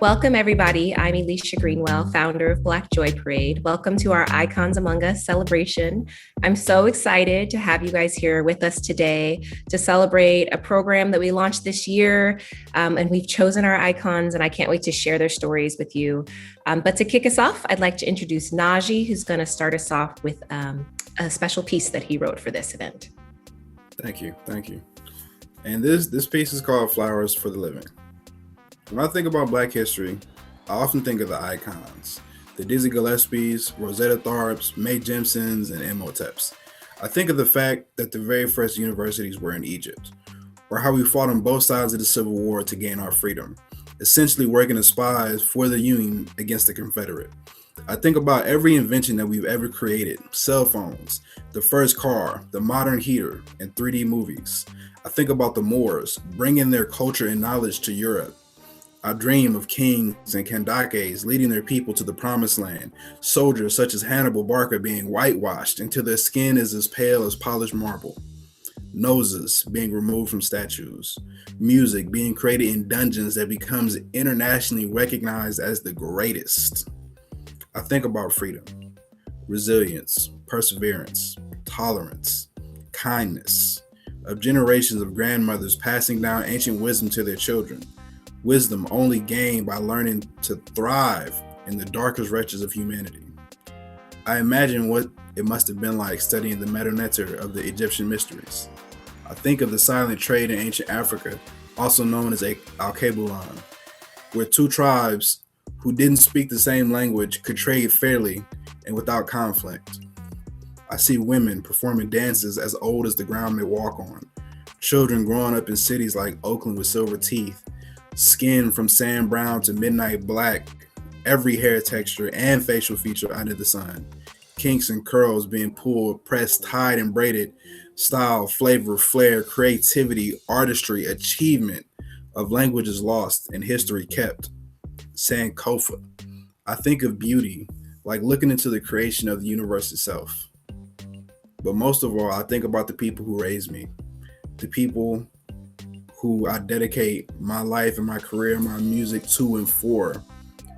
Welcome, everybody. I'm Alicia Greenwell, founder of Black Joy Parade. Welcome to our Icons Among Us celebration. I'm so excited to have you guys here with us today to celebrate a program that we launched this year. And we've chosen our icons, and I can't wait to share their stories with you. But to kick us off, I'd like to introduce Najee, who's going to start us off with a special piece that he wrote for this event. Thank you. And this piece is called Flowers for the Living. When I think about Black history, I often think of the icons, the Dizzy Gillespie's, Rosetta Tharpe's, Mae Jemson's, and Imhotep's. I think of the fact that the very first universities were in Egypt, or how we fought on both sides of the Civil War to gain our freedom, essentially working as spies for the Union against the Confederate. I think about every invention that we've ever created, cell phones, the first car, the modern heater, and 3D movies. I think about the Moors, bringing their culture and knowledge to Europe. I dream of kings and Kandakes leading their people to the promised land, soldiers such as Hannibal Barca being whitewashed until their skin is as pale as polished marble, noses being removed from statues, music being created in dungeons that becomes internationally recognized as the greatest. I think about freedom, resilience, perseverance, tolerance, kindness, of generations of grandmothers passing down ancient wisdom to their children. Wisdom only gained by learning to thrive in the darkest reaches of humanity. I imagine what it must have been like studying the Meta-Neter of the Egyptian mysteries. I think of the silent trade in ancient Africa, also known as Al-Kebulan, where two tribes who didn't speak the same language could trade fairly and without conflict. I see women performing dances as old as the ground they walk on, children growing up in cities like Oakland with silver teeth, skin from sand brown to midnight black, every hair texture and facial feature under the sun, kinks and curls being pulled, pressed, tied, and braided, style, flavor, flair, creativity, artistry, achievement of languages lost and history kept. Sankofa. I think of beauty like looking into the creation of the universe itself. But most of all, I think about the people who raised me, the people who I dedicate my life and my career, my music to and for,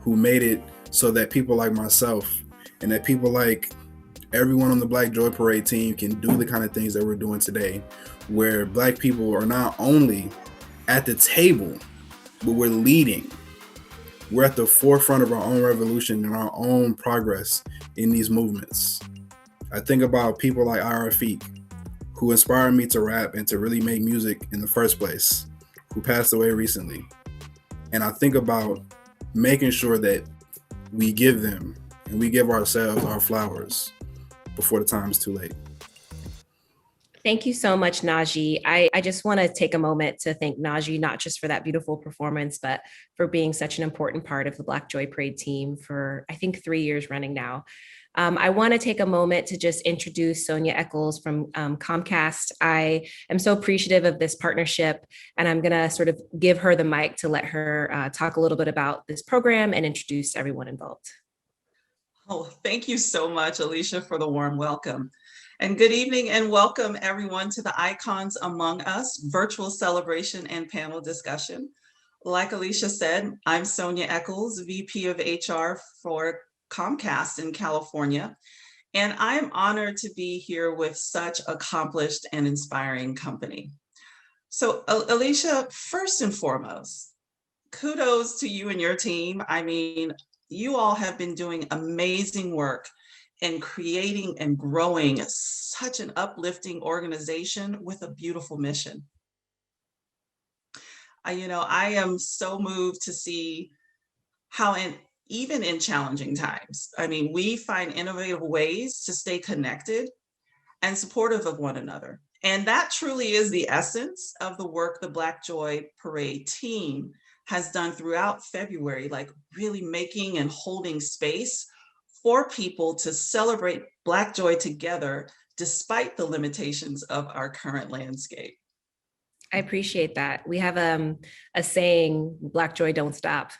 who made it so that people like myself and that people like everyone on the Black Joy Parade team can do the kind of things that we're doing today, where Black people are not only at the table, but we're leading. We're at the forefront of our own revolution and our own progress in these movements. I think about people like Ira Feek, who inspired me to rap and to really make music in the first place, who passed away recently. And I think about making sure that we give them and we give ourselves our flowers before the time is too late. Thank you so much, Najee. I just want to take a moment to thank Najee, not just for that beautiful performance, but for being such an important part of the Black Joy Parade team for, I think, 3 years running now. I want to take a moment to just introduce Sonia Eccles from Comcast. I am so appreciative of this partnership, and I'm going to sort of give her the mic to let her talk a little bit about this program and introduce everyone involved. Oh, thank you so much, Alicia, for the warm welcome. And good evening and welcome everyone to the Icons Among Us virtual celebration and panel discussion. Like Alicia said, I'm Sonia Eccles, VP of HR for Comcast in California, and I'm honored to be here with such accomplished and inspiring company. So Alicia, first and foremost, kudos to you and your team. I mean, you all have been doing amazing work in creating and growing such an uplifting organization with a beautiful mission. I am so moved to see how even in challenging times, I mean, we find innovative ways to stay connected and supportive of one another. And that truly is the essence of the work the Black Joy Parade team has done throughout February, like really making and holding space for people to celebrate Black joy together, despite the limitations of our current landscape. I appreciate that. We have a saying, Black joy don't stop.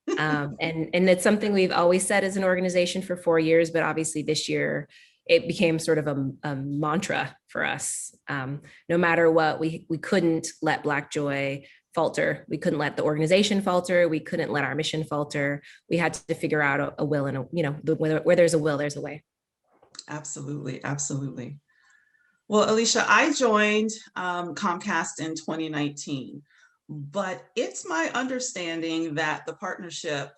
And it's something we've always said as an organization for 4 years, but obviously this year it became sort of a mantra for us. No matter what, we couldn't let Black joy falter. We couldn't let the organization falter. We couldn't let our mission falter. We had to figure out a will and where there's a will, there's a way. Absolutely, absolutely. Well, Alicia, I joined Comcast in 2019, but it's my understanding that the partnership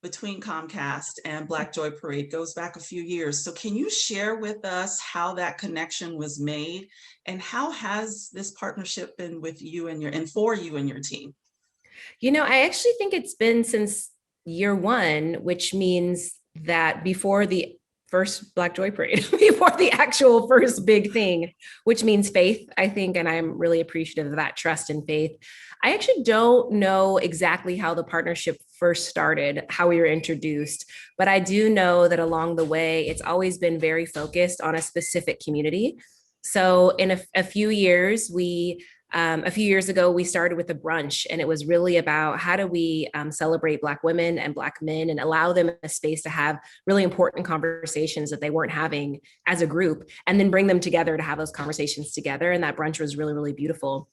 between Comcast and Black Joy Parade goes back a few years. So can you share with us how that connection was made, and how has this partnership been with you and for you and your team? I actually think it's been since year one, which means that before the first Black Joy Parade, before the actual first big thing, which means faith, I think, and I'm really appreciative of that trust and faith. I actually don't know exactly how the partnership first started, how we were introduced, but I do know that along the way, it's always been very focused on a specific community. So in a few years, a few years ago, we started with a brunch, and it was really about how do we celebrate Black women and Black men and allow them a space to have really important conversations that they weren't having as a group, and then bring them together to have those conversations together. And that brunch was really, really beautiful.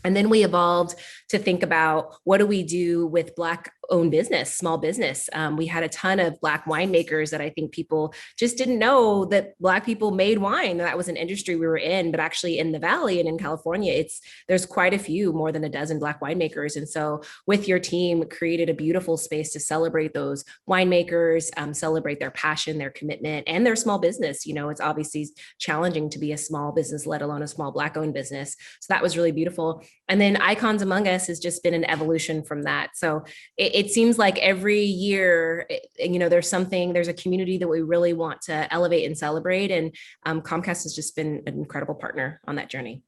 And then we evolved to think about, what do we do with Black owned business, small business? We had a ton of Black winemakers that I think people just didn't know that Black people made wine. That was an industry we were in, but actually in the Valley and in California, there's quite a few, more than a dozen Black winemakers. And so with your team, created a beautiful space to celebrate those winemakers, celebrate their passion, their commitment, and their small business. It's obviously challenging to be a small business, let alone a small Black owned business. So that was really beautiful. And then Icons Among Us has just been an evolution from that. So it seems like every year, there's a community that we really want to elevate and celebrate. And Comcast has just been an incredible partner on that journey.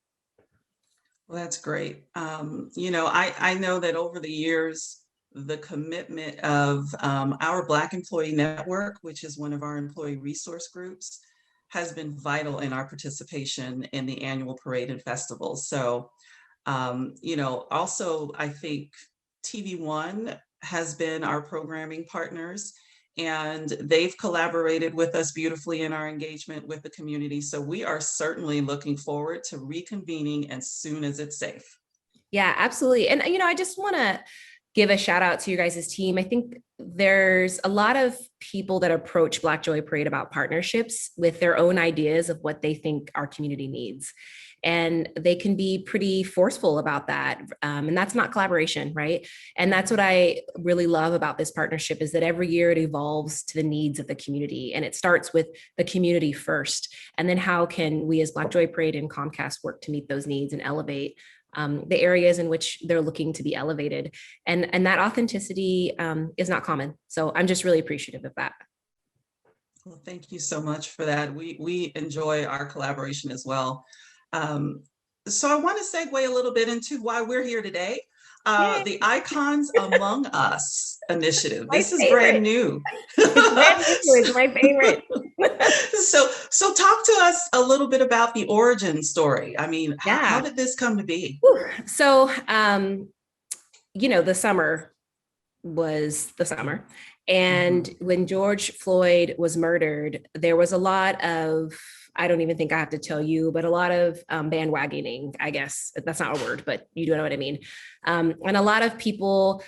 Well, that's great. I know that over the years, the commitment of our Black Employee Network, which is one of our employee resource groups, has been vital in our participation in the annual parade and festival. So also, I think TV One has been our programming partners, and they've collaborated with us beautifully in our engagement with the community. So we are certainly looking forward to reconvening as soon as it's safe. Yeah, absolutely. And, I just want to give a shout out to you guys' team. I think there's a lot of people that approach Black Joy Parade about partnerships with their own ideas of what they think our community needs. And they can be pretty forceful about that. And that's not collaboration, right? And that's what I really love about this partnership, is that every year it evolves to the needs of the community. And it starts with the community first. And then how can we as Black Joy Parade and Comcast work to meet those needs and elevate the areas in which they're looking to be elevated. And that authenticity is not common. So I'm just really appreciative of that. Well, thank you so much for that. We enjoy our collaboration as well. So I want to segue a little bit into why we're here today. The Icons Among Us initiative. This is brand new. It's my favorite. So talk to us a little bit about the origin story. I mean, how did this come to be? So, the summer was the summer. And when George Floyd was murdered, there was a lot of, I don't even think I have to tell you, but a lot of bandwagoning, I guess. That's not a word, but you do know what I mean. And a lot of people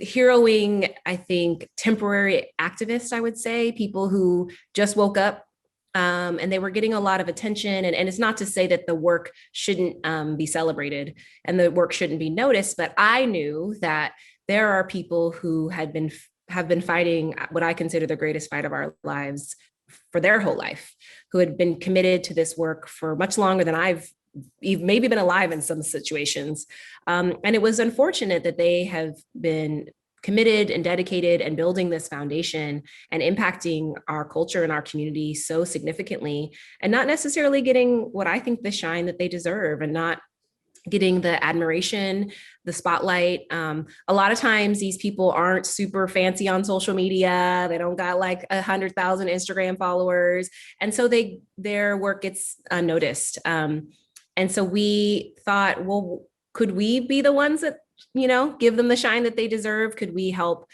heroing, I think, temporary activists, I would say, people who just woke up and they were getting a lot of attention. And it's not to say that the work shouldn't be celebrated and the work shouldn't be noticed, but I knew that there are people who have been fighting what I consider the greatest fight of our lives for their whole life, who had been committed to this work for much longer than I've maybe been alive in some situations. And it was unfortunate that they have been committed and dedicated and building this foundation and impacting our culture and our community so significantly, and not necessarily getting what I think the shine that they deserve, and not getting the admiration, the spotlight. A lot of times these people aren't super fancy on social media. They don't got like 100,000 Instagram followers. And so their work gets unnoticed. And so we thought, well, could we be the ones that, give them the shine that they deserve? Could we help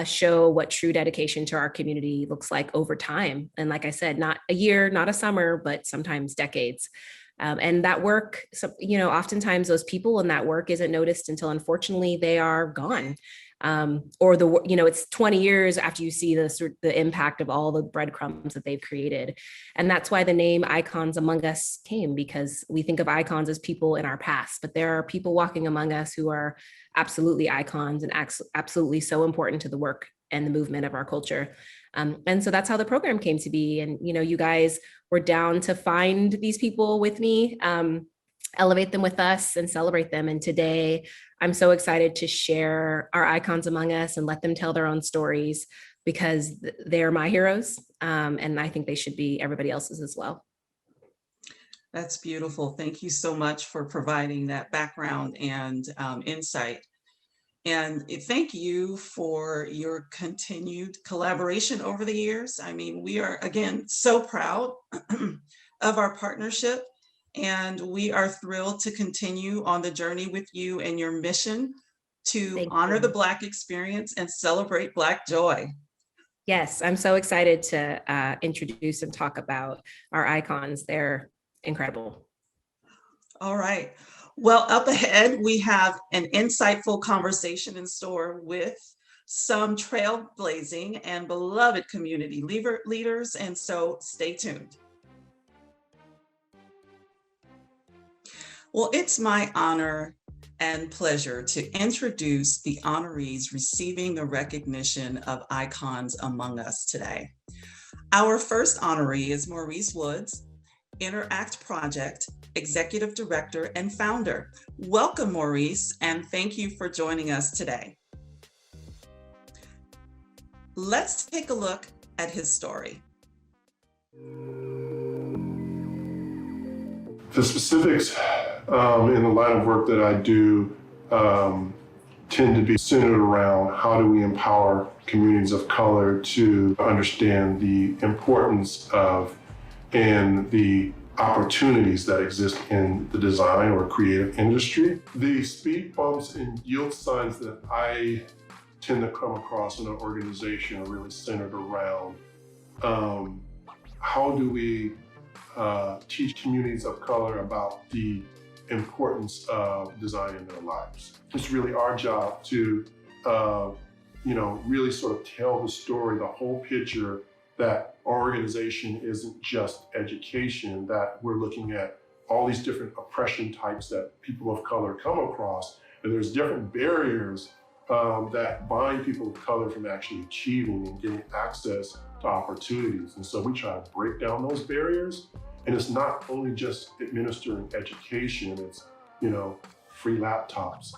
show what true dedication to our community looks like over time? And like I said, not a year, not a summer, but sometimes decades. And that work, oftentimes those people and that work isn't noticed until, unfortunately, they are gone. It's 20 years after you see the impact of all the breadcrumbs that they've created. And that's why the name Icons Among Us came, because we think of icons as people in our past, but there are people walking among us who are absolutely icons and absolutely so important to the work and the movement of our culture. And so that's how the program came to be. And, you guys were down to find these people with me, elevate them with us and celebrate them. And today I'm so excited to share our Icons Among Us and let them tell their own stories, because they're my heroes. And I think they should be everybody else's as well. That's beautiful. Thank you so much for providing that background and insight. And thank you for your continued collaboration over the years. I mean, we are, again, so proud of our partnership, and we are thrilled to continue on the journey with you and your mission to honor the Black experience and celebrate Black joy. Yes, I'm so excited to introduce and talk about our icons. They're incredible. All right. Well, up ahead, we have an insightful conversation in store with some trailblazing and beloved community leaders, and so stay tuned. Well, it's my honor and pleasure to introduce the honorees receiving the recognition of Icons Among Us today. Our first honoree is Maurice Woods, Interact Project Executive Director and Founder. Welcome, Maurice, and thank you for joining us today. Let's take a look at his story. The specifics in the line of work that I do tend to be centered around how do we empower communities of color to understand the importance of and the opportunities that exist in the design or creative industry. The speed bumps and yield signs that I tend to come across in an organization are really centered around how do we teach communities of color about the importance of design in their lives. It's really our job to really sort of tell the story, the whole picture, that our organization isn't just education, that we're looking at all these different oppression types that people of color come across, and there's different barriers that bind people of color from actually achieving and getting access to opportunities. And so we try to break down those barriers. And it's not only just administering education, it's, free laptops,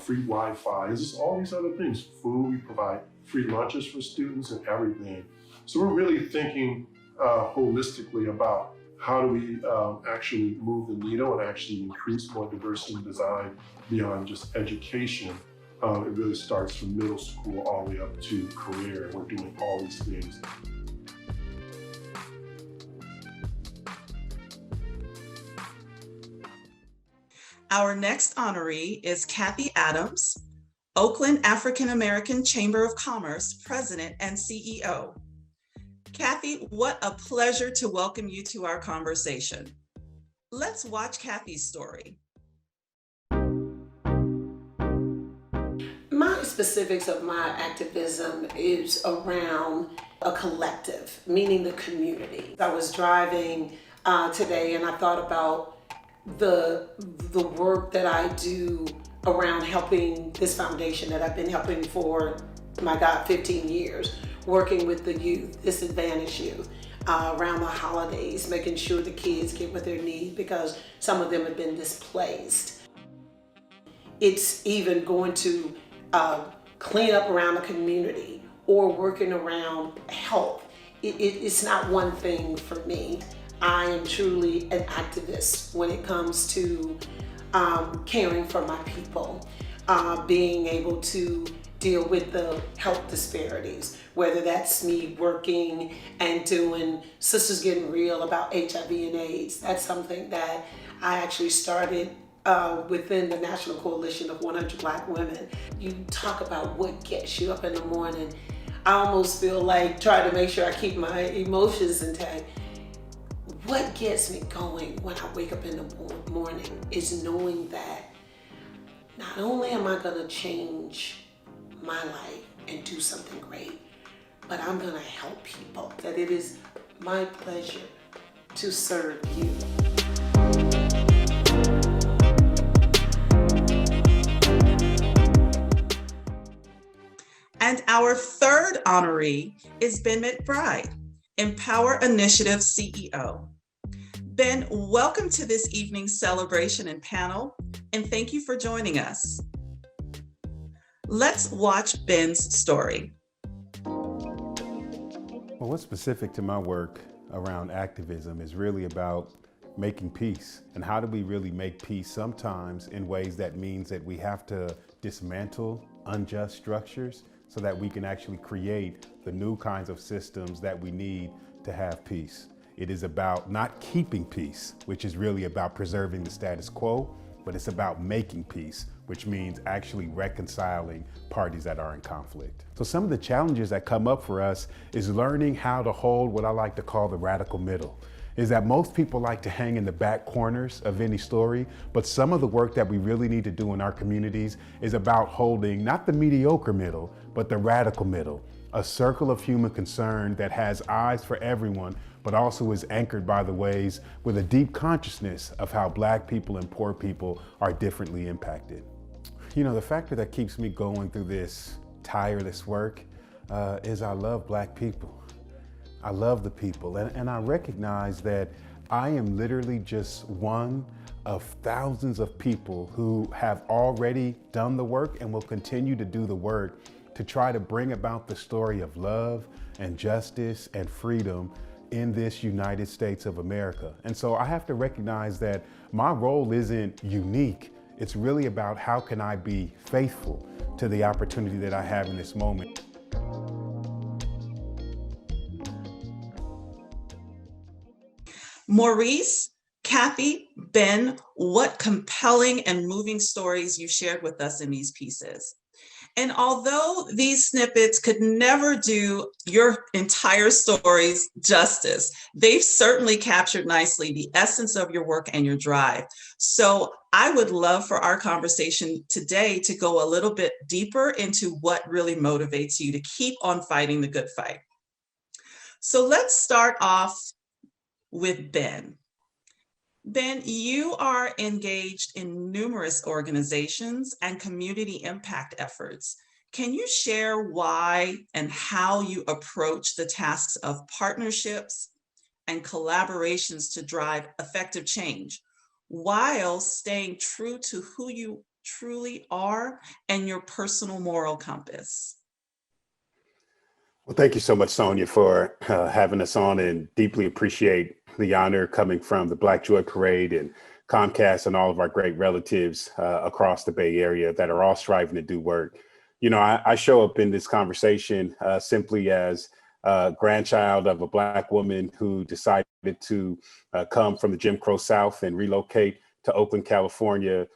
free Wi-Fi, it's just all these other things. Food, we provide free lunches for students and everything. So we're really thinking holistically about how do we actually move the needle and actually increase more diversity in design beyond just education. It really starts from middle school all the way up to career. We're doing all these things. Our next honoree is Kathy Adams, Oakland African American Chamber of Commerce President and CEO. Kathy, what a pleasure to welcome you to our conversation. Let's watch Kathy's story. My specifics of my activism is around a collective, meaning the community. I was driving today and I thought about the work that I do around helping this foundation that I've been helping for, 15 years, working with the youth, disadvantaged youth, around the holidays, making sure the kids get what they need because some of them have been displaced. It's even going to clean up around the community or working around health. It's not one thing for me. I am truly an activist when it comes to caring for my people, being able to deal with the health disparities, whether that's me working and doing Sisters Getting Real about HIV and AIDS. That's something that I actually started within the National Coalition of 100 Black Women. You talk about what gets you up in the morning. I almost feel like trying to make sure I keep my emotions intact. what gets me going when I wake up in the morning is knowing that not only am I gonna change my life and do something great, but I'm gonna help people. That it is my pleasure to serve you. And our third honoree is Ben McBride, Empower Initiative CEO. Ben, welcome to this evening's celebration and panel, and thank you for joining us. Let's watch Ben's story. Well, what's specific to my work around activism is really about making peace. And how do we really make peace sometimes in ways that means that we have to dismantle unjust structures so that we can actually create the new kinds of systems that we need to have peace. It is about not keeping peace, which is really about preserving the status quo, but it's about making peace, which means actually reconciling parties that are in conflict. So some of the challenges that come up for us is learning how to hold what I like to call the radical middle. Is that most people like to hang in the back corners of any story, but some of the work that we really need to do in our communities is about holding not the mediocre middle, but the radical middle, a circle of human concern that has eyes for everyone, but also is anchored by the ways with a deep consciousness of how Black people and poor people are differently impacted. You know, the factor that keeps me going through this tireless work is I love Black people. I love the people, and I recognize that I am literally just one of thousands of people who have already done the work and will continue to do the work to try to bring about the story of love and justice and freedom in this United States of America. And so I have to recognize that my role isn't unique. It's really about how can I be faithful to the opportunity that I have in this moment. Maurice, Kathy, Ben, what compelling and moving stories you shared with us in these pieces. And although these snippets could never do your entire stories justice, they've certainly captured nicely the essence of your work and your drive. So I would love for our conversation today to go a little bit deeper into what really motivates you to keep on fighting the good fight. So let's start off with Ben. Ben, you are engaged in numerous organizations and community impact efforts. Can you share why and how you approach the tasks of partnerships and collaborations to drive effective change, while staying true to who you truly are and your personal moral compass? Well, thank you so much, Sonia, for having us on, and deeply appreciate the honor coming from the Black Joy Parade and Comcast and all of our great relatives across the Bay Area that are all striving to do work. You know, I show up in this conversation simply as a grandchild of a Black woman who decided to come from the Jim Crow South and relocate to Oakland, California,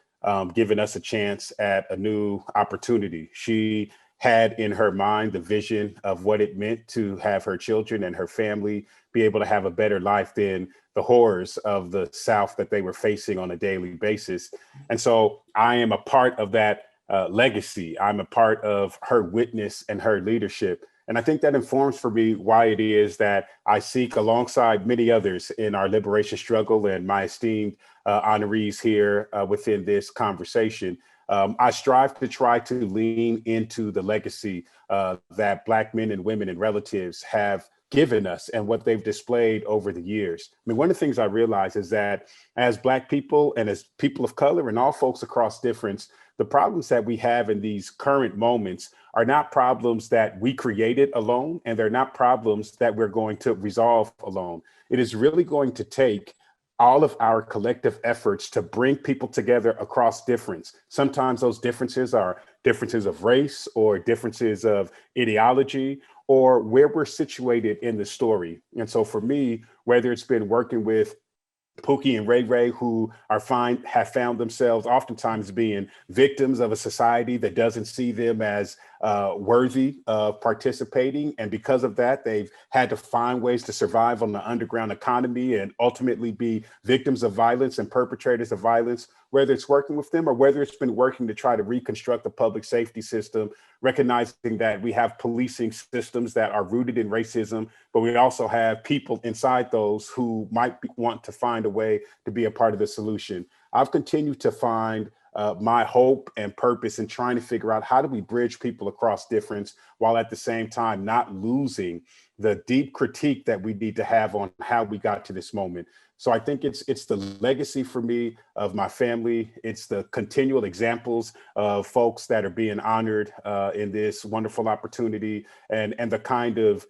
giving us a chance at a new opportunity. She had in her mind the vision of what it meant to have her children and her family be able to have a better life than the horrors of the South that they were facing on a daily basis. And so I am a part of that legacy. I'm a part of her witness and her leadership. And I think that informs for me why it is that I seek, alongside many others in our liberation struggle and my esteemed honorees here within this conversation, I strive to try to lean into the legacy that Black men and women and relatives have given us and what they've displayed over the years. I mean, one of the things I realize is that as Black people and as people of color and all folks across difference, the problems that we have in these current moments are not problems that we created alone, and they're not problems that we're going to resolve alone. It is really going to take all of our collective efforts to bring people together across difference. Sometimes those differences are differences of race or differences of ideology or where we're situated in the story. And so for me, whether it's been working with Pookie and Ray Ray, who have found themselves oftentimes being victims of a society that doesn't see them as worthy of participating. And because of that, they've had to find ways to survive on the underground economy and ultimately be victims of violence and perpetrators of violence, whether it's working with them or whether it's been working to try to reconstruct the public safety system, recognizing that we have policing systems that are rooted in racism, but we also have people inside those who might want to find a way to be a part of the solution. I've continued to find my hope and purpose in trying to figure out how do we bridge people across difference while at the same time not losing the deep critique that we need to have on how we got to this moment. So I think it's the legacy for me of my family. It's the continual examples of folks that are being honored in this wonderful opportunity, and the kind of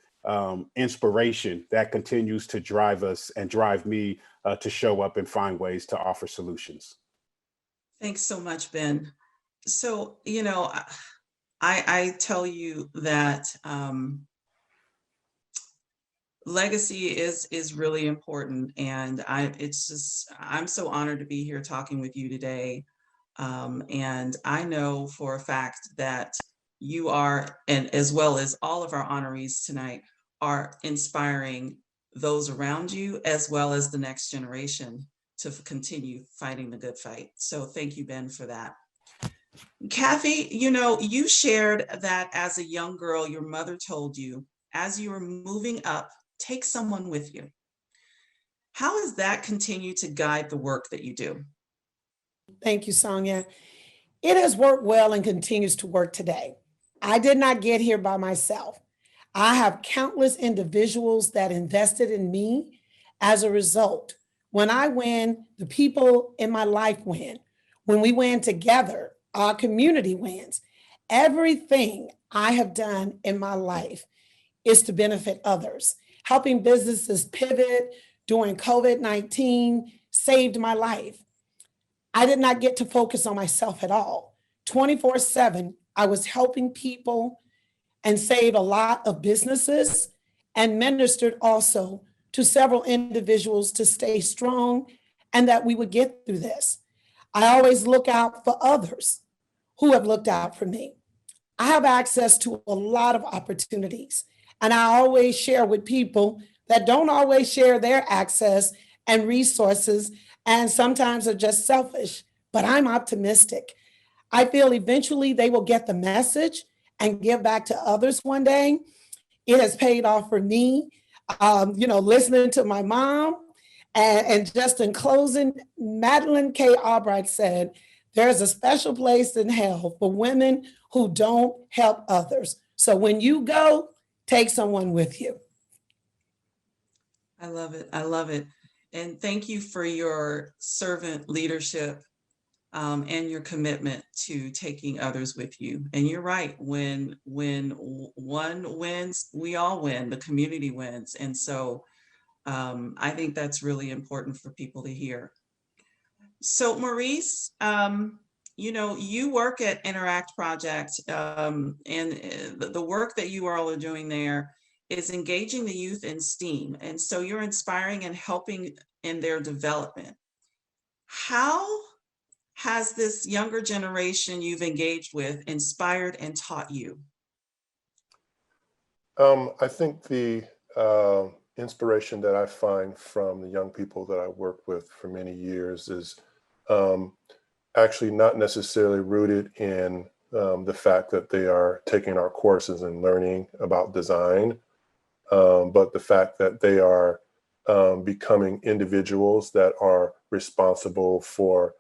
inspiration that continues to drive us and drive me to show up and find ways to offer solutions. Thanks so much, Ben. So, you know, I tell you that legacy is really important, and I'm so honored to be here talking with you today. And I know for a fact that you are, and as well as all of our honorees tonight, are inspiring those around you as well as the next generation to continue fighting the good fight. So thank you, Ben, for that. Kathy, you know, you shared that as a young girl, your mother told you, as you were moving up, take someone with you. How has that continued to guide the work that you do? Thank you, Sonia. It has worked well and continues to work today. I did not get here by myself. I have countless individuals that invested in me. As a result, when I win, the people in my life win. When we win together, our community wins. Everything I have done in my life is to benefit others. Helping businesses pivot during COVID-19 saved my life. I did not get to focus on myself at all. 24/7, I was helping people and saved a lot of businesses and ministered also to several individuals to stay strong and that we would get through this. I always look out for others who have looked out for me. I have access to a lot of opportunities, and I always share with people that don't always share their access and resources, and sometimes are just selfish, but I'm optimistic. I feel eventually they will get the message and give back to others one day. It has paid off for me, listening to my mom. And just in closing, Madeleine K. Albright said, there's a special place in hell for women who don't help others. So when you go, take someone with you. I love it. I love it. And thank you for your servant leadership and your commitment to taking others with you. And you're right, when one wins, we all win, the community wins. And so I think that's really important for people to hear. So Maurice, you work at Interact Project, and the work that you all are doing there is engaging the youth in STEAM. And so you're inspiring and helping in their development. How has this younger generation you've engaged with inspired and taught you? I think the inspiration that I find from the young people that I worked with for many years is actually not necessarily rooted in the fact that they are taking our courses and learning about design, but the fact that they are becoming individuals that are responsible for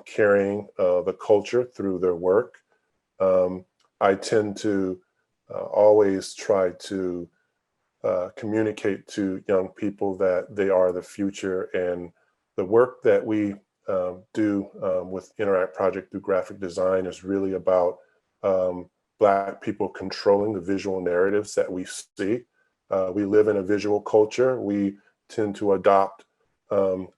carrying the culture through their work. I tend to always try to communicate to young people that they are the future, and the work that we do with Interact Project through graphic design is really about Black people controlling the visual narratives that we see. We live in a visual culture. We tend to adopt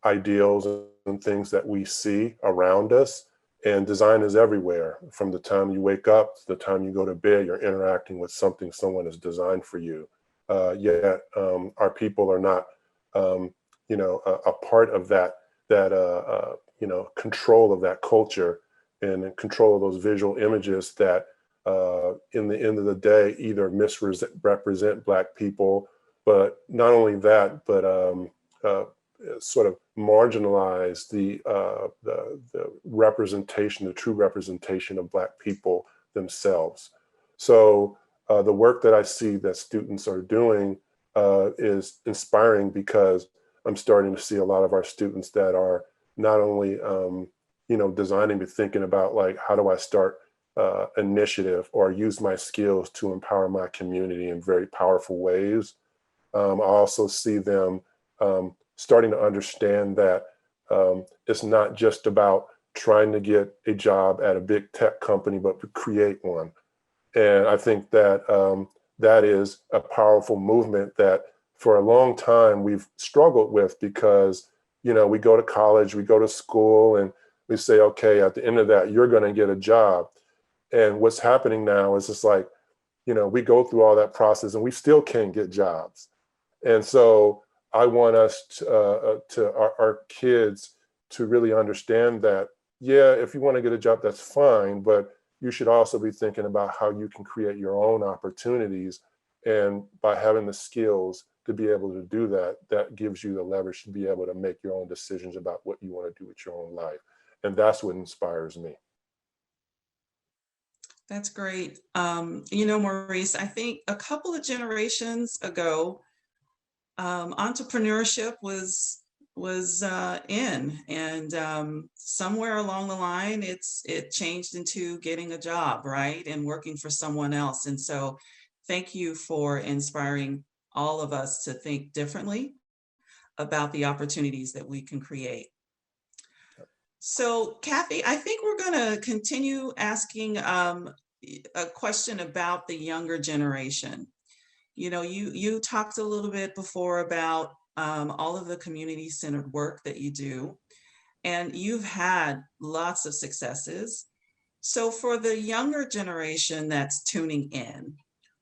ideals and things that we see around us. And design is everywhere. From the time you wake up to the time you go to bed, you're interacting with something someone has designed for you. Yet our people are not, a part of that control of that culture and control of those visual images that in the end of the day, either misrepresent Black people, but not only that, but sort of marginalize the representation, the true representation of Black people themselves. So the work that I see that students are doing is inspiring, because I'm starting to see a lot of our students that are not only designing, but thinking about, like, how do I start initiative or use my skills to empower my community in very powerful ways. I also see them starting to understand that it's not just about trying to get a job at a big tech company, but to create one. And I think that that is a powerful movement that for a long time we've struggled with, because, we go to college, we go to school, and we say, okay, at the end of that, you're going to get a job. And what's happening now is it's like, we go through all that process and we still can't get jobs. And so I want us our kids to really understand that, yeah, if you want to get a job, that's fine, but you should also be thinking about how you can create your own opportunities. And by having the skills to be able to do that, that gives you the leverage to be able to make your own decisions about what you want to do with your own life. And that's what inspires me. That's great. Maurice, I think a couple of generations ago, entrepreneurship was in, and somewhere along the line, it changed into getting a job, right, and working for someone else. And so, thank you for inspiring all of us to think differently about the opportunities that we can create. So, Kathy, I think we're going to continue asking a question about the younger generation. You talked a little bit before about all of the community-centered work that you do, and you've had lots of successes. So for the younger generation that's tuning in,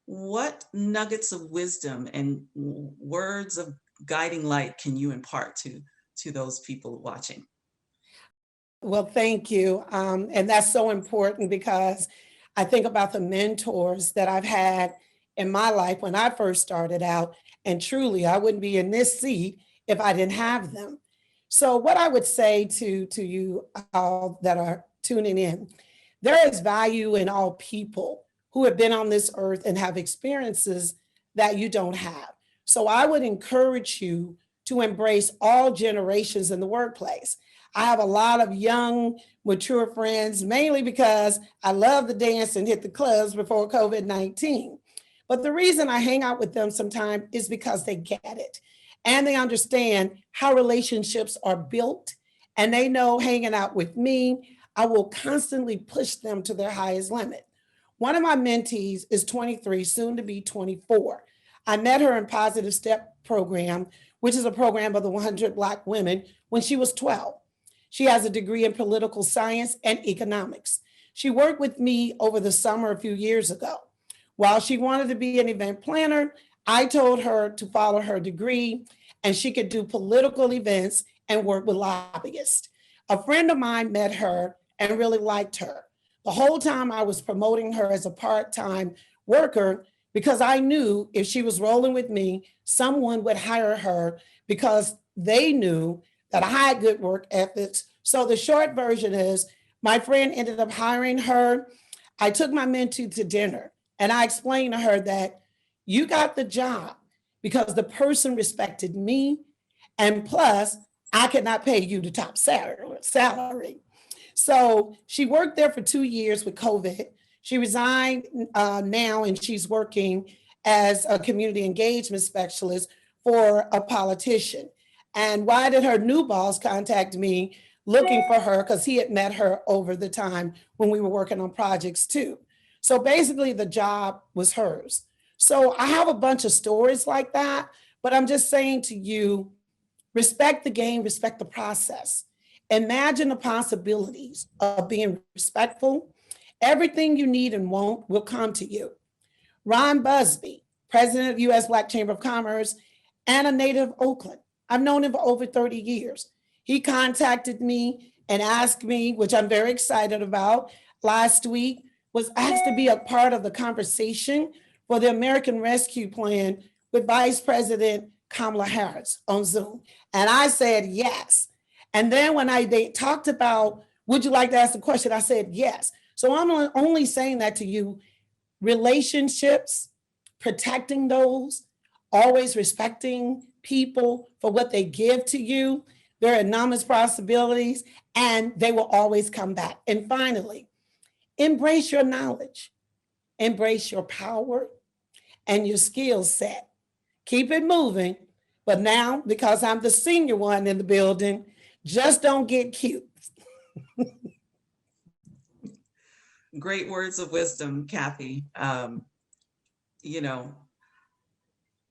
what nuggets of wisdom and words of guiding light can you impart to those people watching? Well, thank you. And that's so important, because I think about the mentors that I've had in my life when I first started out, and truly I wouldn't be in this seat if I didn't have them. So what I would say to you all that are tuning in, there is value in all people who have been on this earth and have experiences that you don't have. So I would encourage you to embrace all generations in the workplace. I have a lot of young, mature friends, mainly because I love to dance and hit the clubs before COVID-19. But the reason I hang out with them sometimes is because they get it and they understand how relationships are built. And they know, hanging out with me, I will constantly push them to their highest limit. One of my mentees is 23, soon to be 24. I met her in Positive Step program, which is a program of the 100 Black women, when she was 12. She has a degree in political science and economics. She worked with me over the summer a few years ago. While she wanted to be an event planner, I told her to follow her degree and she could do political events and work with lobbyists. A friend of mine met her and really liked her. The whole time I was promoting her as a part-time worker, because I knew if she was rolling with me, someone would hire her because they knew that I had good work ethics. So the short version is, my friend ended up hiring her. I took my mentee to dinner and I explained to her that you got the job because the person respected me, and plus I could not pay you the top salary. So she worked there for 2 years with COVID. She resigned now, and she's working as a community engagement specialist for a politician. And why did her new boss contact me looking for her? Because he had met her over the time when we were working on projects too. So basically the job was hers. So I have a bunch of stories like that, but I'm just saying to you, respect the game, respect the process. Imagine the possibilities of being respectful. Everything you need and want will come to you. Ron Busby, president of U.S. Black Chamber of Commerce and a native of Oakland. I've known him for over 30 years. He contacted me and asked me, which I'm very excited about, last week, was asked to be a part of the conversation for the American Rescue Plan with Vice President Kamala Harris on Zoom. And I said yes. And then when they talked about, would you like to ask the question? I said yes. So I'm only saying that to you, relationships, protecting those, always respecting people for what they give to you. There are enormous possibilities and they will always come back. And finally, embrace your knowledge, embrace your power and your skill set. Keep it moving. But now, because I'm the senior one in the building, just don't get cute. Great words of wisdom, Kathy. You know,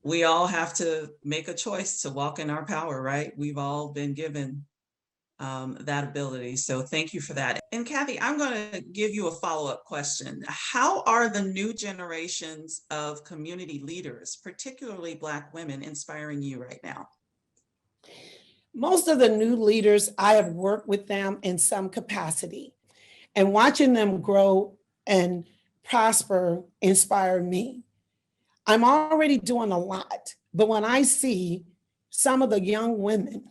we all have to make a choice to walk in our power, right? We've all been given that ability. So thank you for that. And Kathy, I'm going to give you a follow-up question. How are the new generations of community leaders, particularly Black women, inspiring you right now? Most of the new leaders, I have worked with them in some capacity, and watching them grow and prosper inspired me. I'm already doing a lot, but when I see some of the young women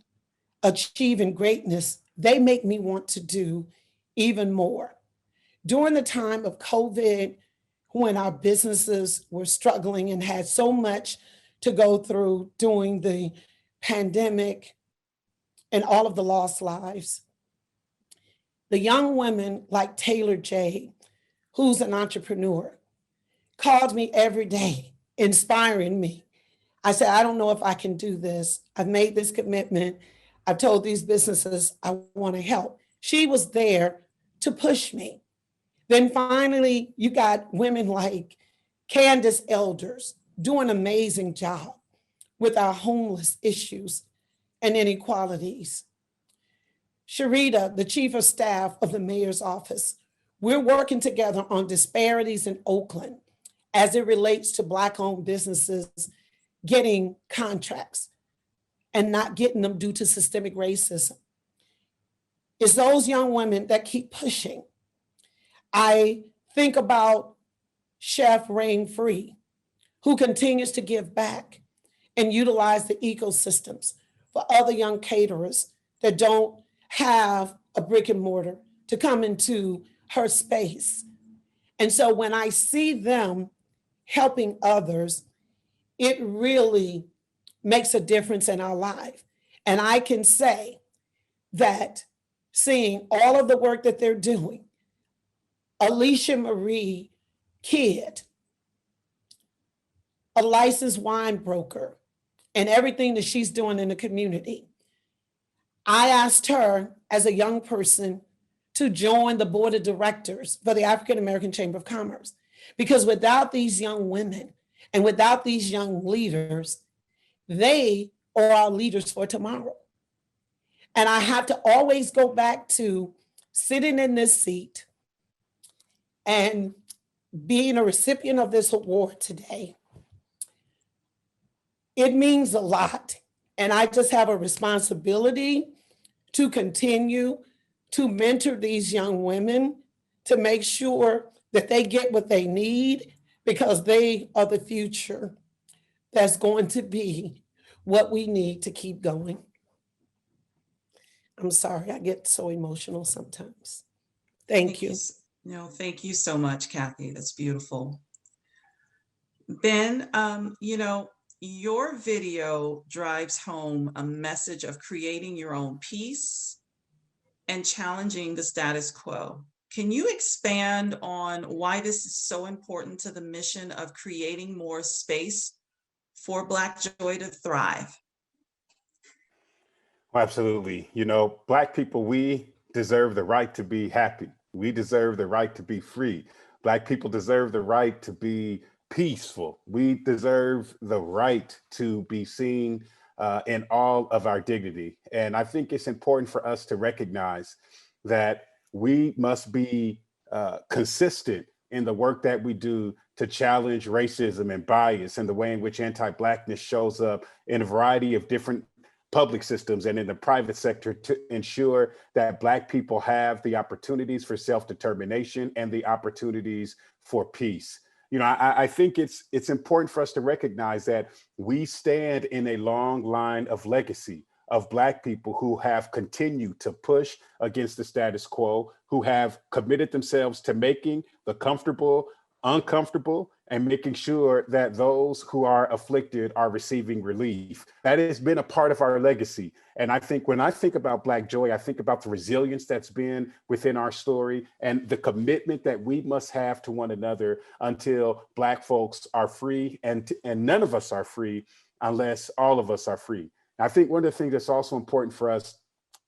achieving greatness, they make me want to do even more. During the time of COVID, when our businesses were struggling and had so much to go through during the pandemic and all of the lost lives, the young women like Taylor J, who's an entrepreneur, called me every day, inspiring me. I said, I don't know if I can do this. I've made this commitment. I've told these businesses I want to help. She was there to push me. Then finally, you got women like Candace Elders doing an amazing job with our homeless issues and inequalities. Sharita, the chief of staff of the mayor's office, we're working together on disparities in Oakland as it relates to Black-owned businesses getting contracts and not getting them due to systemic racism. It's those young women that keep pushing. I think about Chef Rain Free, who continues to give back and utilize the ecosystems for other young caterers that don't have a brick and mortar to come into her space. And so when I see them helping others, it really makes a difference in our life. And I can say that seeing all of the work that they're doing, Alicia Marie Kidd, a licensed wine broker, and everything that she's doing in the community. I asked her as a young person to join the board of directors for the African American Chamber of Commerce, because without these young women and without these young leaders, they are our leaders for tomorrow. And I have to always go back to sitting in this seat and being a recipient of this award today. It means a lot. And I just have a responsibility to continue to mentor these young women to make sure that they get what they need, because they are the future that's going to be what we need to keep going. I'm sorry, I get so emotional sometimes. Thank you. No, thank you so much, Kathy. That's beautiful. Ben, you know, your video drives home a message of creating your own peace and challenging the status quo. Can you expand on why this is so important to the mission of creating more space for Black joy to thrive? Absolutely. You know, Black people, we deserve the right to be happy. We deserve the right to be free. Black people deserve the right to be peaceful. We deserve the right to be seen in all of our dignity. And I think it's important for us to recognize that we must be consistent in the work that we do to challenge racism and bias and the way in which anti-Blackness shows up in a variety of different public systems and in the private sector to ensure that Black people have the opportunities for self-determination and the opportunities for peace. You know, I think it's important for us to recognize that we stand in a long line of legacy of Black people who have continued to push against the status quo, who have committed themselves to making the comfortable uncomfortable and making sure that those who are afflicted are receiving relief. That has been a part of our legacy. And I think when I think about Black joy, I think about the resilience that's been within our story and the commitment that we must have to one another until Black folks are free, and none of us are free unless all of us are free. I think one of the things that's also important for us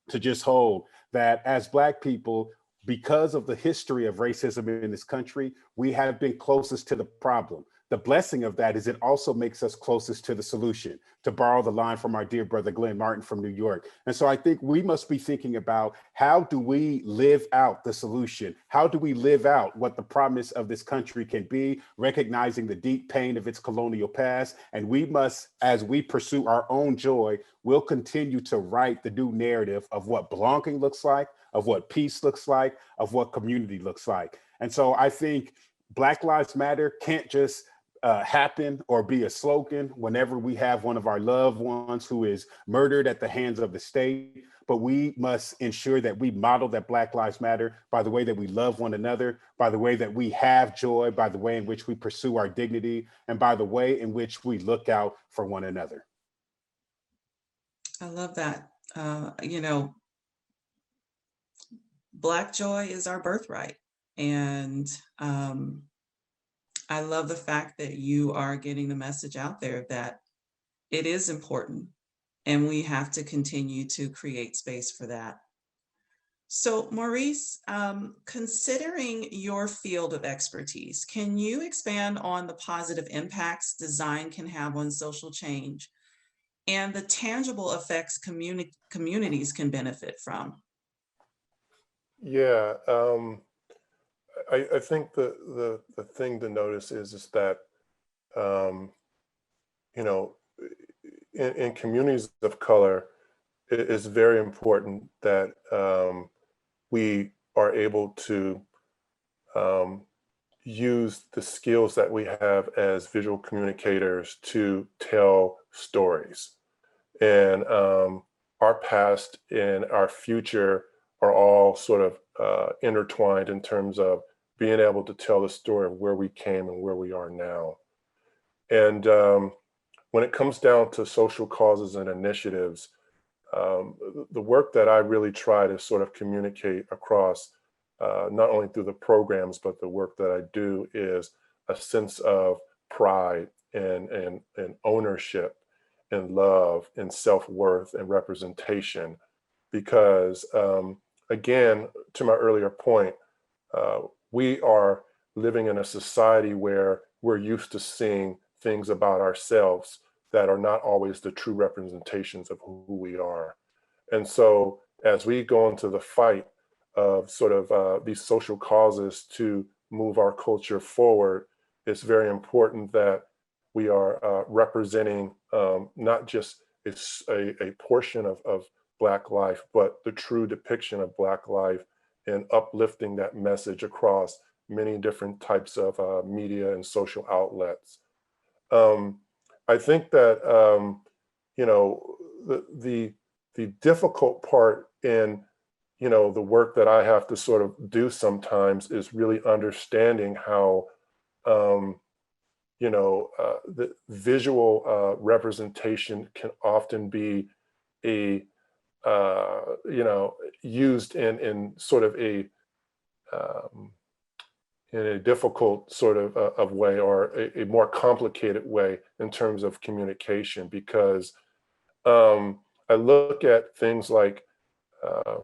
to just hold that as Black people, because of the history of racism in this country, we have been closest to the problem. The blessing of that is it also makes us closest to the solution, to borrow the line from our dear brother Glenn Martin from New York. And so I think we must be thinking about, how do we live out the solution? How do we live out what the promise of this country can be, recognizing the deep pain of its colonial past? And we must, as we pursue our own joy, we'll continue to write the new narrative of what belonging looks like, of what peace looks like, of what community looks like. And so I think Black Lives Matter can't just happen or be a slogan whenever we have one of our loved ones who is murdered at the hands of the state, but we must ensure that we model that Black Lives Matter by the way that we love one another, by the way that we have joy, by the way in which we pursue our dignity, and by the way in which we look out for one another. I love that. You know, Black joy is our birthright. And I love the fact that you are getting the message out there that it is important and we have to continue to create space for that. So Maurice, considering your field of expertise, can you expand on the positive impacts design can have on social change and the tangible effects communities can benefit from? Yeah, I think the thing to notice is that you know, in communities of color, it is very important that we are able to use the skills that we have as visual communicators to tell stories. And our past and our future are all sort of intertwined in terms of being able to tell the story of where we came and where we are now. And when it comes down to social causes and initiatives, the work that I really try to sort of communicate across, not only through the programs, but the work that I do, is a sense of pride and ownership and love and self-worth and representation. Because again, to my earlier point, we are living in a society where we're used to seeing things about ourselves that are not always the true representations of who we are. And so as we go into the fight of sort of these social causes to move our culture forward, it's very important that we are representing not just a portion of Black life, but the true depiction of Black life, and uplifting that message across many different types of media and social outlets. I think that you know, the difficult part in, you know, the work that I have to sort of do sometimes is really understanding how you know, the visual representation can often be a you know, used in sort of a in a difficult sort of way, or a more complicated way in terms of communication, because I look at things like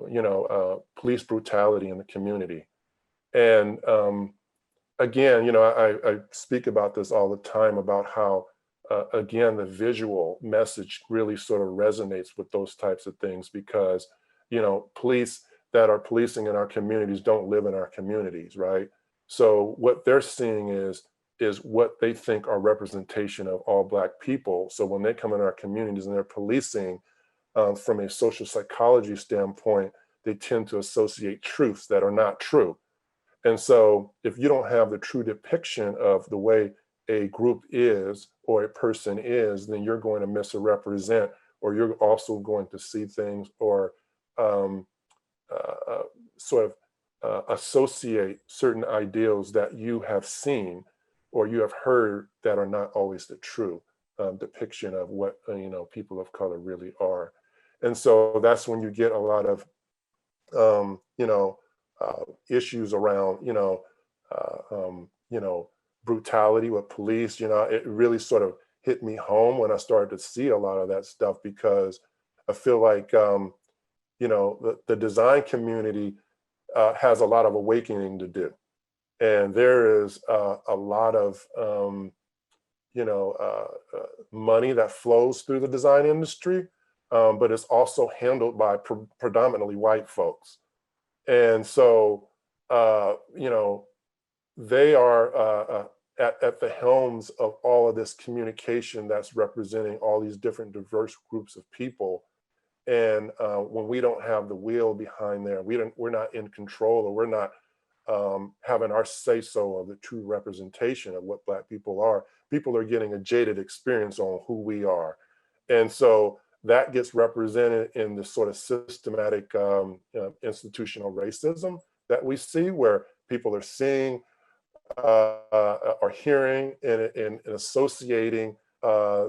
you know, police brutality in the community, and again, you know, I speak about this all the time about how again, the visual message really sort of resonates with those types of things, because, you know, police that are policing in our communities don't live in our communities, right? So what they're seeing is what they think are representation of all Black people. So when they come in our communities and they're policing, from a social psychology standpoint, they tend to associate truths that are not true. And so if you don't have the true depiction of the way a group is or a person is, then you're going to misrepresent, or you're also going to see things or sort of associate certain ideals that you have seen or you have heard that are not always the true depiction of what people of color really are. And so that's when you get a lot of issues around brutality with police. It really sort of hit me home when I started to see a lot of that stuff, because I feel like the design community has a lot of awakening to do. And there is a lot of money that flows through the design industry, but it's also handled by predominantly white folks. And so, they are at the helms of all of this communication that's representing all these different diverse groups of people. And when we don't have the wheel behind there, we're not in control, or we're not having our say-so of the true representation of what Black people are. People are getting a jaded experience on who we are. And so that gets represented in this sort of systematic institutional racism that we see, where people are seeing or hearing and associating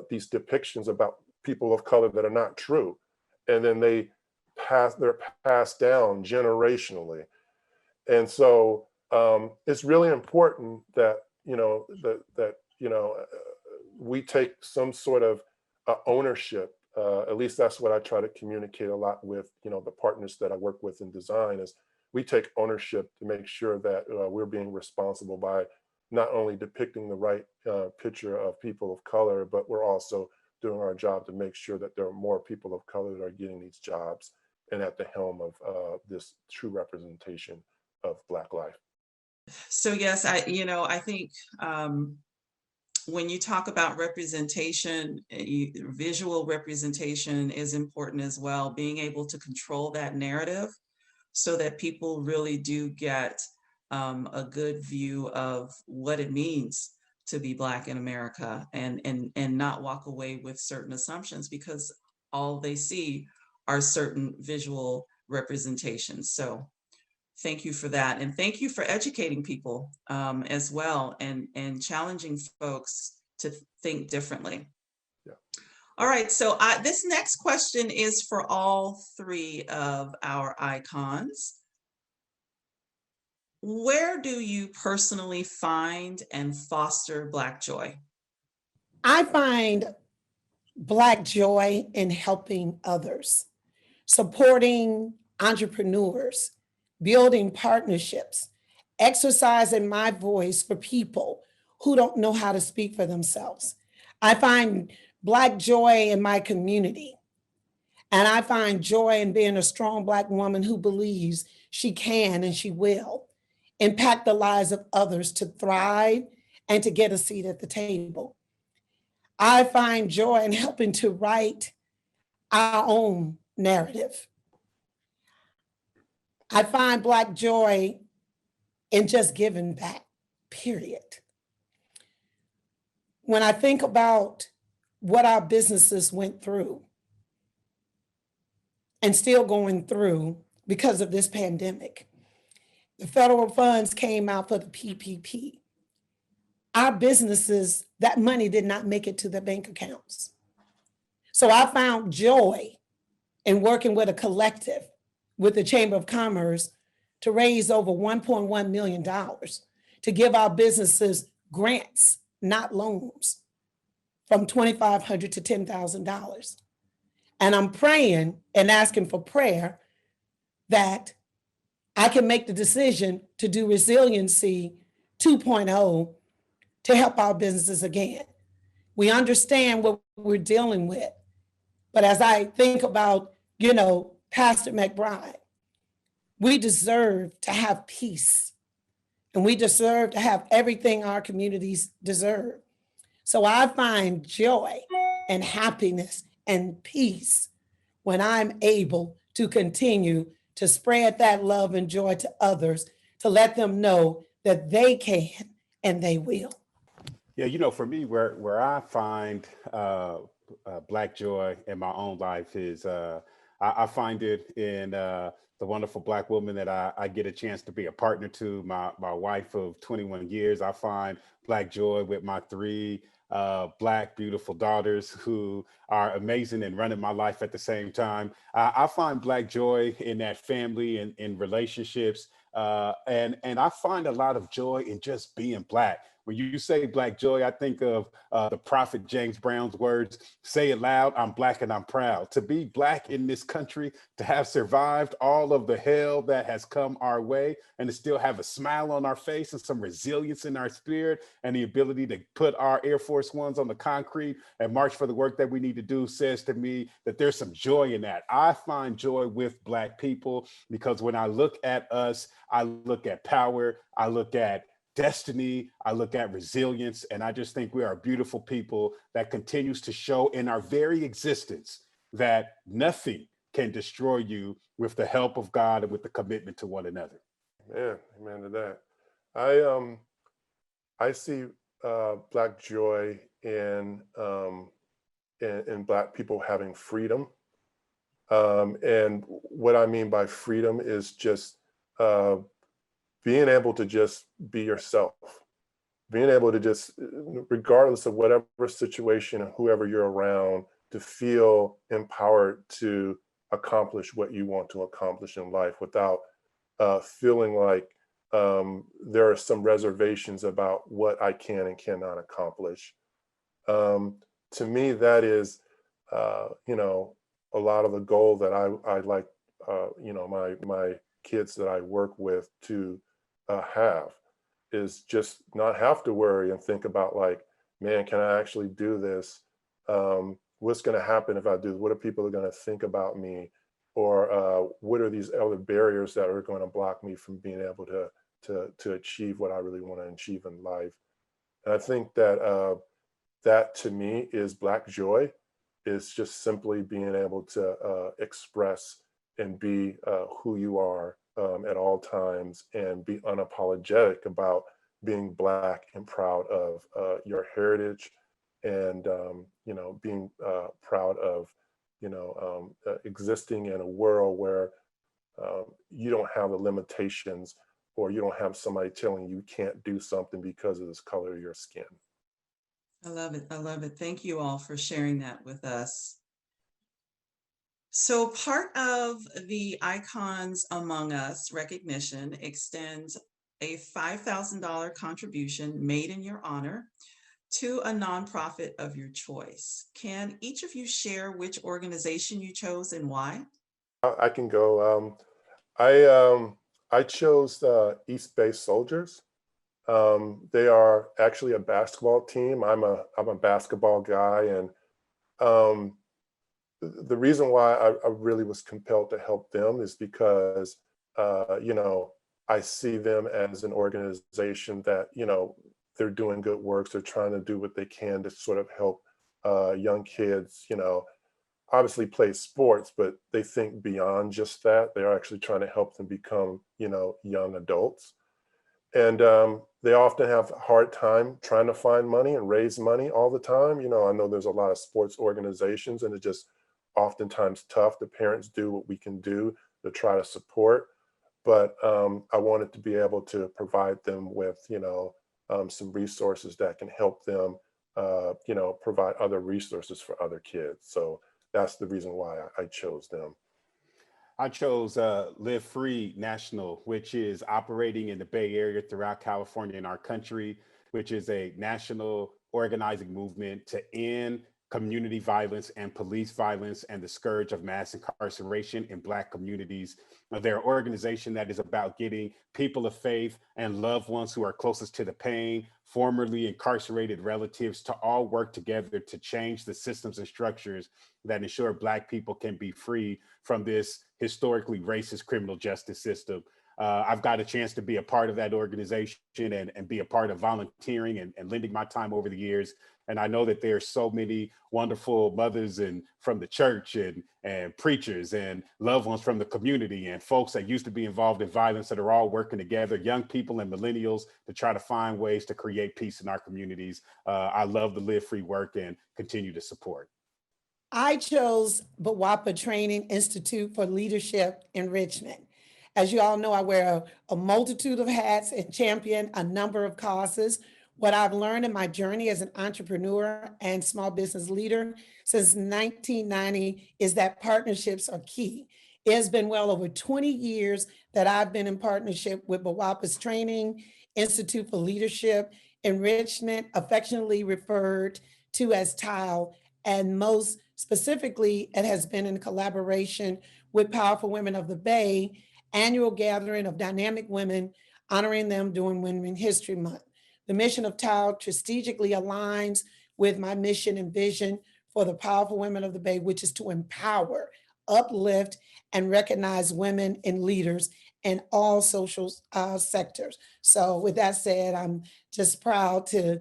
these depictions about people of color that are not true. And then they're passed down generationally. And so it's really important that we take some sort of ownership. At least that's what I try to communicate a lot with the partners that I work with in design, is we take ownership to make sure that we're being responsible by not only depicting the right picture of people of color, but we're also doing our job to make sure that there are more people of color that are getting these jobs and at the helm of this true representation of Black life. So yes, I think when you talk about representation, visual representation is important as well, being able to control that narrative so that people really do get a good view of what it means to be Black in America, and not walk away with certain assumptions because all they see are certain visual representations. So thank you for that. And thank you for educating people as well, and challenging folks to think differently. Yeah. All right, so this next question is for all three of our icons. Where do you personally find and foster Black joy? I find Black joy in helping others, supporting entrepreneurs, building partnerships, exercising my voice for people who don't know how to speak for themselves. I find Black joy in my community. And I find joy in being a strong Black woman who believes she can and she will impact the lives of others to thrive and to get a seat at the table. I find joy in helping to write our own narrative. I find Black joy in just giving back, period. When I think about what our businesses went through and still going through because of this pandemic, the federal funds came out for the PPP. Our businesses, that money did not make it to their bank accounts. So I found joy in working with a collective, with the Chamber of Commerce, to raise over $1.1 million to give our businesses grants, not loans, from $2,500 to $10,000. And I'm praying and asking for prayer that I can make the decision to do Resiliency 2.0 to help our businesses again. We understand what we're dealing with. But as I think about, Pastor McBride, we deserve to have peace, and we deserve to have everything our communities deserve. So I find joy and happiness and peace when I'm able to continue to spread that love and joy to others, to let them know that they can and they will. Yeah, for me, where I find Black joy in my own life is I find it in the wonderful Black woman that I get a chance to be a partner to, my wife of 21 years. I find Black joy with my three Black beautiful daughters who are amazing and running my life at the same time. I find Black joy in that family and in relationships. And I find a lot of joy in just being Black. When you say Black joy, I think of the prophet James Brown's words, say it loud, I'm Black and I'm proud. To be Black in this country, to have survived all of the hell that has come our way, and to still have a smile on our face and some resilience in our spirit, and the ability to put our Air Force Ones on the concrete and march for the work that we need to do, says to me that there's some joy in that. I find joy with Black people because when I look at us, I look at power, I look at destiny, I look at resilience, and I just think we are a beautiful people that continues to show in our very existence that nothing can destroy you with the help of God and with the commitment to one another. Man, amen to that. I see Black joy in Black people having freedom. And what I mean by freedom is just being able to just be yourself, being able to just, regardless of whatever situation and whoever you're around, to feel empowered to accomplish what you want to accomplish in life without feeling like there are some reservations about what I can and cannot accomplish. To me, that is, a lot of the goal that I like, my kids that I work with to have is just not have to worry and think about like, man, can I actually do this? What's going to happen if I do? What are people going to think about me? Or what are these other barriers that are going to block me from being able to achieve what I really want to achieve in life? And I think that that to me is Black joy, is just simply being able to express and be who you are at all times, and be unapologetic about being Black and proud of your heritage, and being proud of existing in a world where you don't have the limitations, or you don't have somebody telling you can't do something because of this color of your skin. I love it. I love it. Thank you all for sharing that with us. So part of the Icons Among Us recognition extends a $5,000 contribution made in your honor to a nonprofit of your choice. Can each of you share which organization you chose and why? I can go. I chose East Bay Soldiers. They are actually a basketball team. I'm a basketball guy, and the reason why I really was compelled to help them is because I see them as an organization that they're doing good works. They're trying to do what they can to sort of help young kids, obviously play sports, but they think beyond just that. They're actually trying to help them become, young adults. And they often have a hard time trying to find money and raise money all the time. I know there's a lot of sports organizations, and it's just oftentimes tough. The parents do what we can do to try to support. But I wanted to be able to provide them with, some resources that can help them, provide other resources for other kids. So that's the reason why I chose them. I chose Live Free National, which is operating in the Bay Area throughout California and our country, which is a national organizing movement to end community violence and police violence and the scourge of mass incarceration in Black communities. They're an organization that is about getting people of faith and loved ones who are closest to the pain, formerly incarcerated relatives, to all work together to change the systems and structures that ensure Black people can be free from this historically racist criminal justice system. I've got a chance to be a part of that organization and be a part of volunteering and lending my time over the years. And I know that there's so many wonderful mothers and from the church and preachers and loved ones from the community and folks that used to be involved in violence that are all working together, young people and millennials, to try to find ways to create peace in our communities. I love the Live Free work and continue to support. I chose BWOPA Training Institute for Leadership Enrichment. As you all know, I wear a multitude of hats and champion a number of causes. What I've learned in my journey as an entrepreneur and small business leader since 1990 is that partnerships are key. It has been well over 20 years that I've been in partnership with BWOPA's Training Institute for Leadership Enrichment, affectionately referred to as TILE, and most specifically, it has been in collaboration with Powerful Women of the Bay, annual gathering of dynamic women, honoring them during Women History Month. The mission of TILE strategically aligns with my mission and vision for the Powerful Women of the Bay, which is to empower, uplift, and recognize women and leaders in all social sectors. So with that said, I'm just proud to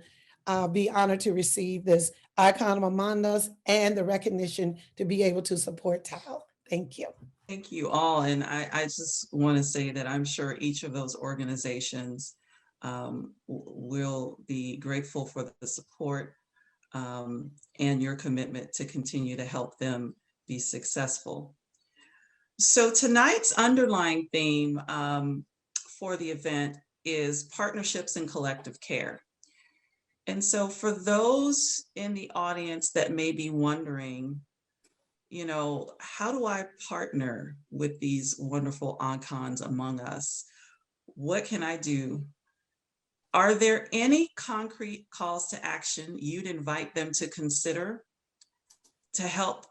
be honored to receive this icon among us and the recognition to be able to support TILE. Thank you. Thank you all. And I just want to say that I'm sure each of those organizations will be grateful for the support and your commitment to continue to help them be successful. So tonight's underlying theme for the event is partnerships and collective care. And so for those in the audience that may be wondering, you know, how do I partner with these wonderful icons among us? What can I do? Are there any concrete calls to action you'd invite them to consider to help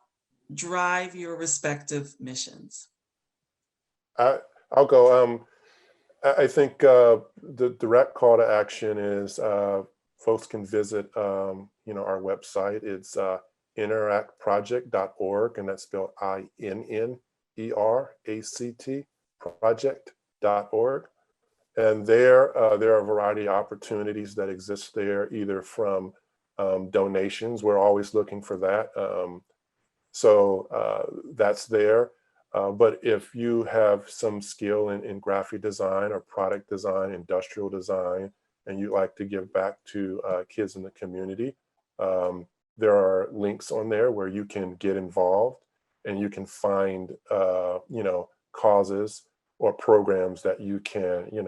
drive your respective missions? I'll go. I think the direct call to action is folks can visit our website. It's interactproject.org, and that's spelled INNERACT project.org. And there are a variety of opportunities that exist there, either from donations. We're always looking for that. So that's there. But if you have some skill in graphic design or product design, industrial design, and you'd like to give back to kids in the community, there are links on there where you can get involved and you can find, causes or programs that you can, you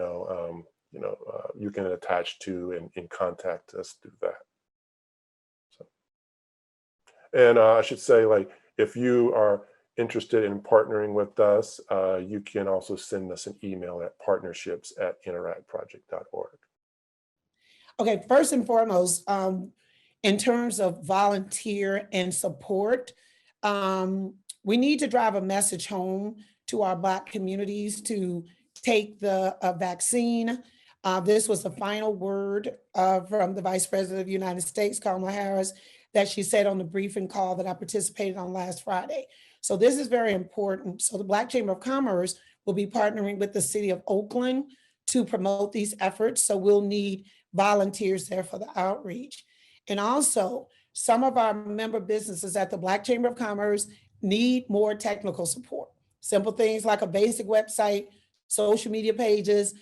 can attach to and contact us through that. So, and I should say, like, if you are interested in partnering with us, you can also send us an email at partnerships@interactproject.org. Okay, first and foremost, in terms of volunteer and support, we need to drive a message home to our Black communities to take the vaccine. This was the final word from the Vice President of the United States, Kamala Harris, that she said on the briefing call that I participated on last Friday. So this is very important. So the Black Chamber of Commerce will be partnering with the city of Oakland to promote these efforts. So we'll need volunteers there for the outreach. And also, some of our member businesses at the Black Chamber of Commerce need more technical support. Simple things like a basic website, social media pages.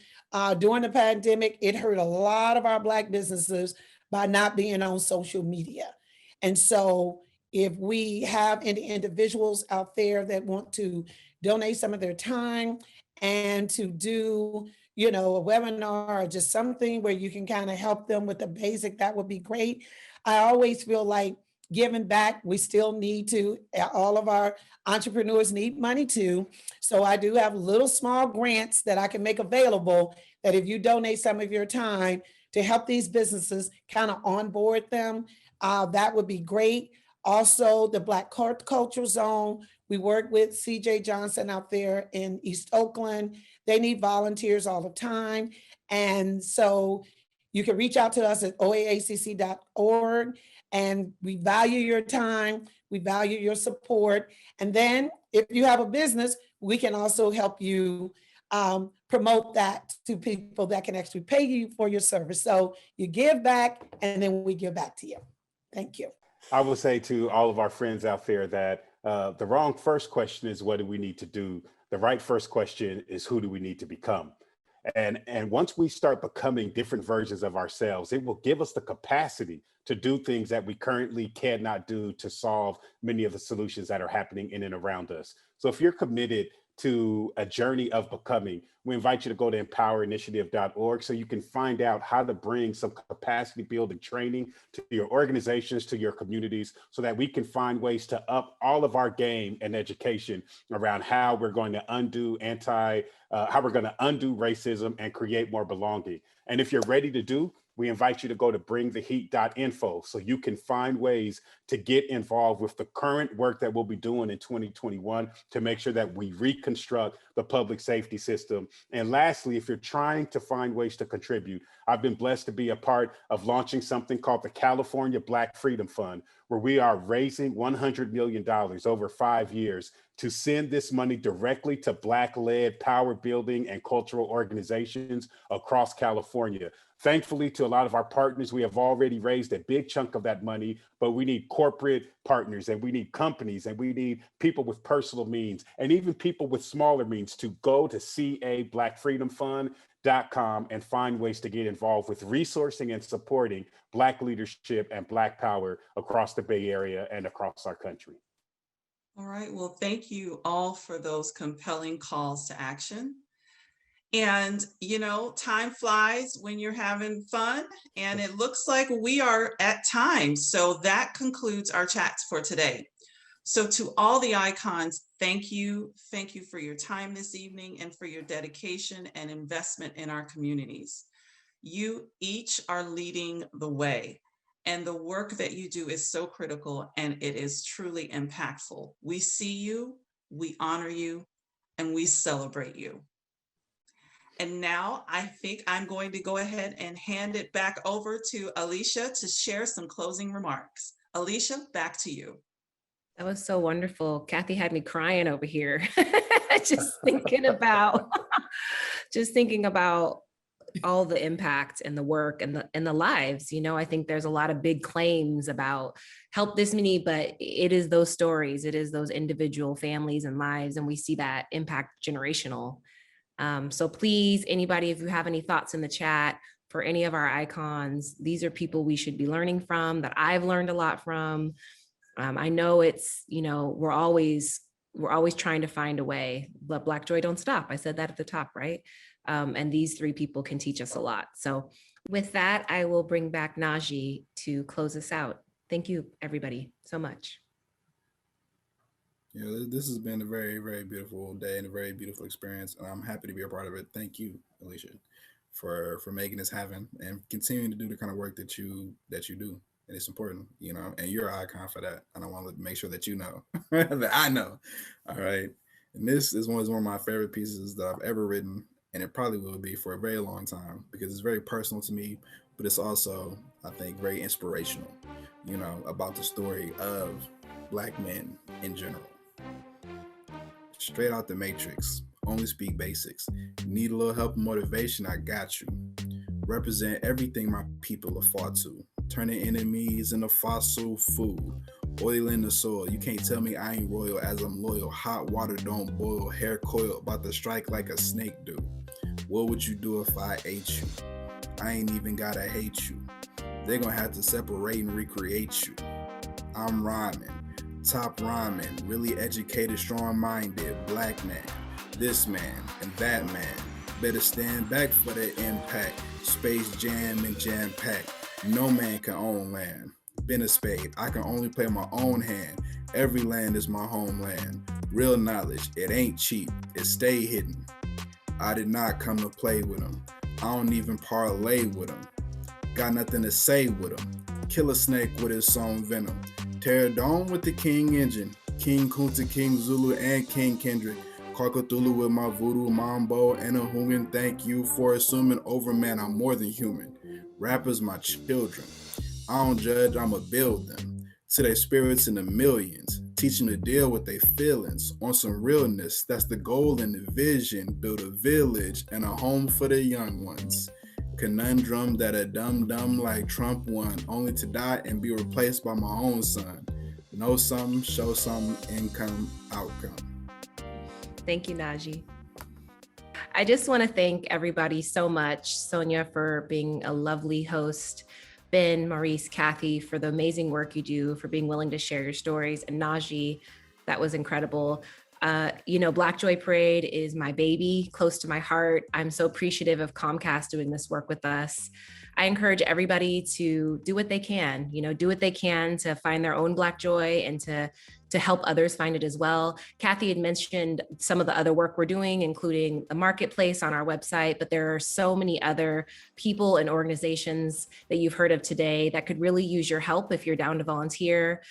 During the pandemic, it hurt a lot of our Black businesses by not being on social media. And so if we have any individuals out there that want to donate some of their time and to do, a webinar or just something where you can kind of help them with the basic, that would be great. I always feel like giving back, we still need to, all of our entrepreneurs need money too. So I do have little small grants that I can make available that if you donate some of your time to help these businesses kind of onboard them, that would be great. Also, the Black Cultural Zone, we work with CJ Johnson out there in East Oakland. They need volunteers all the time. And so you can reach out to us at oaacc.org, and we value your time, we value your support. And then if you have a business, we can also help you promote that to people that can actually pay you for your service. So you give back, and then we give back to you. Thank you. I will say to all of our friends out there that the wrong first question is what do we need to do? The right first question is who do we need to become? And once we start becoming different versions of ourselves, it will give us the capacity to do things that we currently cannot do to solve many of the solutions that are happening in and around us. So if you're committed to a journey of becoming, we invite you to go to empowerinitiative.org so you can find out how to bring some capacity building training to your organizations, to your communities, so that we can find ways to up all of our game and education around how we're going to undo how we're going to undo racism and create more belonging. And if you're ready to do, we invite you to go to bringtheheat.info so you can find ways to get involved with the current work that we'll be doing in 2021 to make sure that we reconstruct the public safety system. And lastly, if you're trying to find ways to contribute, I've been blessed to be a part of launching something called the California Black Freedom Fund, where we are raising $100 million over 5 years to send this money directly to Black-led power building and cultural organizations across California. Thankfully, to a lot of our partners, we have already raised a big chunk of that money, but we need corporate partners and we need companies and we need people with personal means and even people with smaller means to go to cablackfreedomfund.com and find ways to get involved with resourcing and supporting Black leadership and Black power across the Bay Area and across our country. All right, well, thank you all for those compelling calls to action. And, time flies when you're having fun, and it looks like we are at time. So that concludes our chats for today. So to all the icons, thank you. Thank you for your time this evening and for your dedication and investment in our communities. You each are leading the way, and the work that you do is so critical and it is truly impactful. We see you, we honor you, and we celebrate you. And now I think I'm going to go ahead and hand it back over to Alicia to share some closing remarks. Alicia, back to you. That was so wonderful. Kathy had me crying over here. just thinking about all the impact and the work and the lives. I think there's a lot of big claims about help this many, but it is those stories, it is those individual families and lives, and we see that impact generational. So please, anybody, if you have any thoughts in the chat for any of our icons, these are people we should be learning from, that I've learned a lot from. I know it's, we're always trying to find a way, but Black Joy don't stop. I said that at the top, right? And these three people can teach us a lot. So with that, I will bring back Naji to close us out. Thank you, everybody, so much. This has been a very, very beautiful day and a very beautiful experience. And I'm happy to be a part of it. Thank you, Alicia, for making this happen and continuing to do the kind of work that you do. And it's important, and you're an icon for that. And I want to make sure that you know that I know. All right. And this is one of my favorite pieces that I've ever written. And it probably will be for a very long time because it's very personal to me, but it's also, I think, very inspirational, about the story of Black men in general. Straight out the Matrix, only speak basics. Need a little help and motivation, I got you. Represent everything my people have fought to. Turning enemies into fossil food. Oil in the soil, you can't tell me I ain't royal as I'm loyal. Hot water don't boil, hair coil, about to strike like a snake do. What would you do if I ate you? I ain't even gotta hate you. They're gonna have to separate and recreate you. I'm rhyming. Top rhyming, really educated, strong-minded, Black man, this man and that man. Better stand back for the impact. Space Jam and jam pack. No man can own land. Been a spade, I can only play my own hand. Every land is my homeland. Real knowledge, it ain't cheap, it stay hidden. I did not come to play with them. I don't even parlay with them. Got nothing to say with them. Kill a snake with his own venom. Tear down with the King engine. King Kunta, King Zulu, and King Kendrick. Cthulhu with my voodoo mambo and a Hungan. Thank you for assuming over, man, I'm more than human. Rappers, my children. I don't judge, I'ma build them. To their spirits in the millions. Teach them to deal with their feelings. On some realness, that's the goal and the vision. Build a village and a home for the young ones. conundrum that a dumb like Trump won, only to die and be replaced by my own son. Know some, show some, income, outcome. Thank you, Najee. I just want to thank everybody so much, Sonia, for being a lovely host, Ben, Maurice, Kathy, for the amazing work you do, for being willing to share your stories, and Najee, that was incredible. Black Joy Parade is my baby, close to my heart. I'm so appreciative of Comcast doing this work with us. I encourage everybody to do what they can, do what they can to find their own Black joy and to help others find it as well. Kathy had mentioned some of the other work we're doing, including the marketplace on our website, but there are so many other people and organizations that you've heard of today that could really use your help if you're down to volunteer.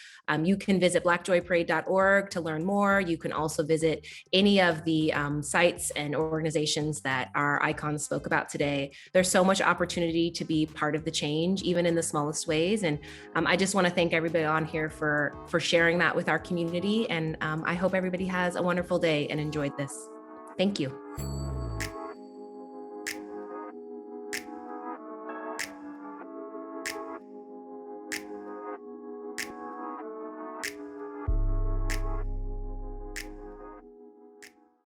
You can visit blackjoyparade.org to learn more. You can also visit any of the sites and organizations that our icons spoke about today. There's so much opportunity to be part of the change, even in the smallest ways. And I just want to thank everybody on here for sharing that with our community. And I hope everybody has a wonderful day and enjoyed this. Thank you.